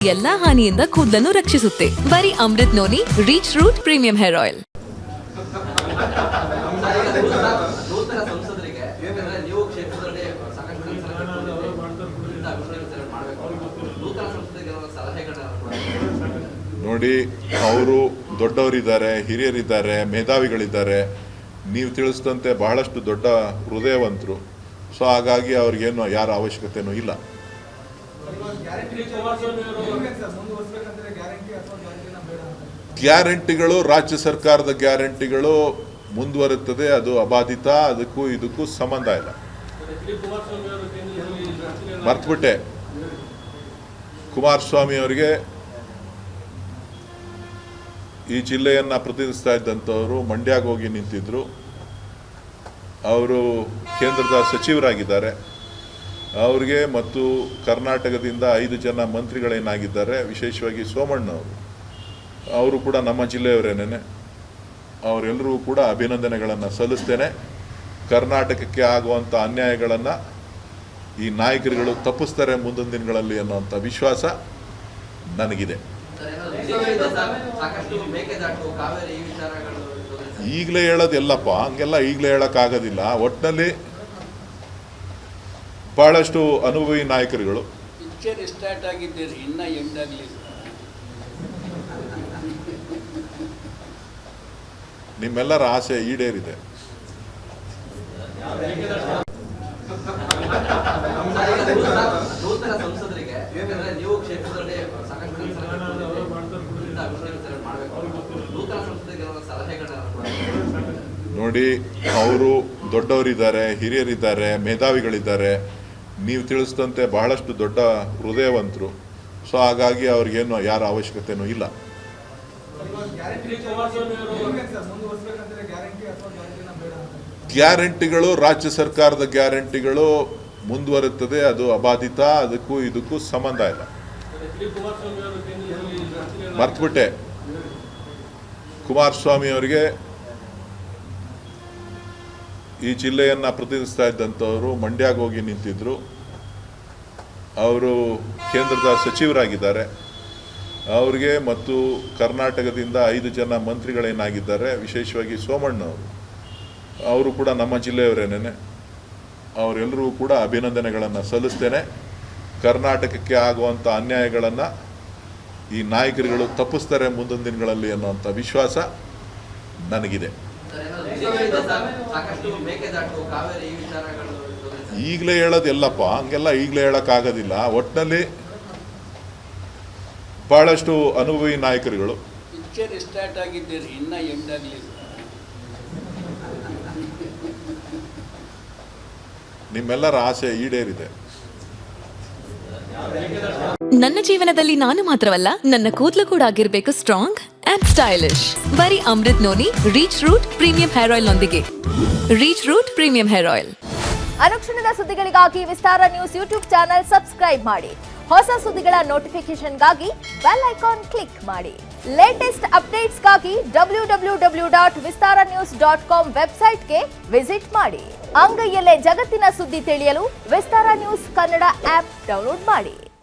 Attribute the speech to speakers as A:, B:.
A: ಎಲ್ಲಾ ಹಾನಿಯಿಂದ ಕೂದಲನ್ನು ರಕ್ಷಿಸುತ್ತೆ. ಬರೀ Amrit noni reach root premium hair oil.
B: ನೋಡಿ, ಅವರು ದೊಡ್ಡವರಿದ್ದಾರೆ, ಹಿರಿಯರಿದ್ದಾರೆ, ಮೇಧಾವಿಗಳಿದ್ದಾರೆ. ನೀವು ತಿಳಿಸಿದಂತೆ ಬಹಳಷ್ಟು ದೊಡ್ಡ ಹೃದಯವಂತರು. ಸೊ ಹಾಗಾಗಿ ಅವ್ರಿಗೇನು ಯಾರ ಅವಶ್ಯಕತೆಯೂ ಇಲ್ಲ. ಗ್ಯಾರಂಟಿಗಳು, ರಾಜ್ಯ ಸರ್ಕಾರದ ಗ್ಯಾರಂಟಿಗಳು ಮುಂದುವರುತ್ತದೆ. ಅದು ಅಬಾಧಿತ. ಅದಕ್ಕೂ ಇದಕ್ಕೂ ಸಂಬಂಧ ಇಲ್ಲ. ಮರ್ತ್ಬಿಟ್ಟೆ. ಕುಮಾರಸ್ವಾಮಿ ಅವರಿಗೆ ಈ ಜಿಲ್ಲೆಯನ್ನು ಪ್ರತಿನಿಧಿಸ್ತಾ ಇದ್ದಂಥವರು ಮಂಡ್ಯಗೆ ಹೋಗಿ ನಿಂತಿದ್ರು. ಅವರು ಕೇಂದ್ರದ ಸಚಿವರಾಗಿದ್ದಾರೆ. ಅವ್ರಿಗೆ ಮತ್ತು ಕರ್ನಾಟಕದಿಂದ 5 ಜನ ಮಂತ್ರಿಗಳೇನಾಗಿದ್ದಾರೆ, ವಿಶೇಷವಾಗಿ ಸೋಮಣ್ಣವರು, ಅವರು ಕೂಡ ನಮ್ಮ ಜಿಲ್ಲೆಯವರೇನೆ. ಅವರೆಲ್ಲರೂ ಕೂಡ ಅಭಿನಂದನೆಗಳನ್ನು ಸಲ್ಲಿಸ್ತೇನೆ. ಕರ್ನಾಟಕಕ್ಕೆ ಆಗುವಂಥ ಅನ್ಯಾಯಗಳನ್ನು ಈ ನಾಯಕರುಗಳು ತಪ್ಪಿಸ್ತಾರೆ ಮುಂದಿನ ದಿನಗಳಲ್ಲಿ ಅನ್ನೋಂಥ ವಿಶ್ವಾಸ ನನಗಿದೆ. ಈಗಲೇ ಹೇಳೋದೆಲ್ಲಪ್ಪ, ಹಂಗೆಲ್ಲ ಈಗಲೇ ಹೇಳೋಕ್ಕಾಗೋದಿಲ್ಲ. ಒಟ್ಟಿನಲ್ಲಿ ಬಹಳಷ್ಟು ಅನುಭವಿ ನಾಯಕರುಗಳು.
C: ಸ್ಟಾರ್ಟ್ ಆಗಿದ್ದೀರಿ, ಇನ್ನ ಎಂಡ್ ಆಗಲಿಲ್ಲ.
B: ನಿಮ್ಮೆಲ್ಲರ ಆಸೆ ಈಡೇರಿದೆ. ನೋಡಿ, ಅವರು ದೊಡ್ಡವರಿದ್ದಾರೆ, ಹಿರಿಯರಿದ್ದಾರೆ, ಮೇಧಾವಿಗಳಿದ್ದಾರೆ. ನೀವು ತಿಳಿಸಿದಂತೆ ಬಹಳಷ್ಟು ದೊಡ್ಡ ಹೃದಯವಂತರು. ಸೊ ಹಾಗಾಗಿ ಅವ್ರಿಗೇನು ಯಾರ ಅವಶ್ಯಕತೆಯೂ ಇಲ್ಲ. ಗ್ಯಾರಂಟಿಗಳು, ರಾಜ್ಯ ಸರ್ಕಾರದ ಗ್ಯಾರಂಟಿಗಳು ಮುಂದುವರುತ್ತದೆ. ಅದು ಅಬಾಧಿತ. ಅದಕ್ಕೂ ಇದಕ್ಕೂ ಸಂಬಂಧ ಇಲ್ಲ. ಮರ್ತ್ಬಿಟ್ಟೆ. ಕುಮಾರಸ್ವಾಮಿ ಅವರಿಗೆ ಈ ಜಿಲ್ಲೆಯನ್ನು ಪ್ರತಿನಿಧಿಸ್ತಾ ಇದ್ದಂಥವರು ಮಂಡ್ಯಗೆ ಹೋಗಿ ನಿಂತಿದ್ರು. ಅವರು ಕೇಂದ್ರದ ಸಚಿವರಾಗಿದ್ದಾರೆ. ಅವ್ರಿಗೆ ಮತ್ತು ಕರ್ನಾಟಕದಿಂದ 5 ಜನ ಮಂತ್ರಿಗಳೇನಾಗಿದ್ದಾರೆ, ವಿಶೇಷವಾಗಿ ಸೋಮಣ್ಣವರು, ಅವರು ಕೂಡ ನಮ್ಮ ಜಿಲ್ಲೆಯವರೇನೆ. ಅವರೆಲ್ಲರೂ ಕೂಡ ಅಭಿನಂದನೆಗಳನ್ನು ಸಲ್ಲಿಸ್ತೇನೆ. ಕರ್ನಾಟಕಕ್ಕೆ ಆಗುವಂಥ ಅನ್ಯಾಯಗಳನ್ನು ಈ ನಾಯಕರುಗಳು ತಪ್ಪಿಸ್ತಾರೆ ಮುಂದಿನ ದಿನಗಳಲ್ಲಿ ಅನ್ನೋಂಥ ವಿಶ್ವಾಸ ನನಗಿದೆ. ಈಗಲೇ ಹೇಳೋದೆಲ್ಲಪ್ಪ, ಹಂಗೆಲ್ಲ ಈಗಲೇ ಹೇಳೋಕ್ಕಾಗೋದಿಲ್ಲ. ಒಟ್ಟಿನಲ್ಲಿ ಬಹಳಷ್ಟು ಅನುಭವಿ ನಾಯಕರುಗಳು.
C: ಸ್ಟಾರ್ಟ್ ಆಗಿದ್ದೀರಿ, ಇನ್ನ ಎಂಡ್ ಆಗಲಿಲ್ಲ.
B: ನಿಮ್ಮೆಲ್ಲರ ಆಸೆ ಈಡೇರಿದೆ.
A: ನನ್ನ ಜೀವನದಲ್ಲಿ ನಾನು ಮಾತ್ರವಲ್ಲ, ನನ್ನ ಕೂದಲು ಕೂಡ ಆಗಿರ್ಬೇಕು ಸ್ಟ್ರಾಂಗ್ ಅಂಡ್ ಸ್ಟೈಲಿಶ್. ಬರೀ Amrit noni reach root premium hair oil ನೊಂದಿಗೆ. Reach root premium hair oil.
D: ಅನುಕ್ಷಣದ ಸುದ್ದಿಗಳಿಗಾಗಿ Vistara news YouTube channel subscribe ಮಾಡಿ. ಹೊಸ ಸುದ್ದಿಗಳ ನೋಟಿಫಿಕೇಶನ್ಗಾಗಿ ಬೆಲ್ ಐಕಾನ್ ಕ್ಲಿಕ್ ಮಾಡಿ. ಲೇಟೆಸ್ಟ್ ಅಪ್ಡೇಟ್ಸ್ಗಾಗಿ www.vistaranews.com ವೆಬ್ಸೈಟ್ಗೆ ವಿಸಿಟ್ ಮಾಡಿ. ಅಂಗೈಯಲ್ಲೇ ಜಗತ್ತಿನ ಸುದ್ದಿ ತಿಳಿಯಲು Vistara news Kannada app download ಮಾಡಿ.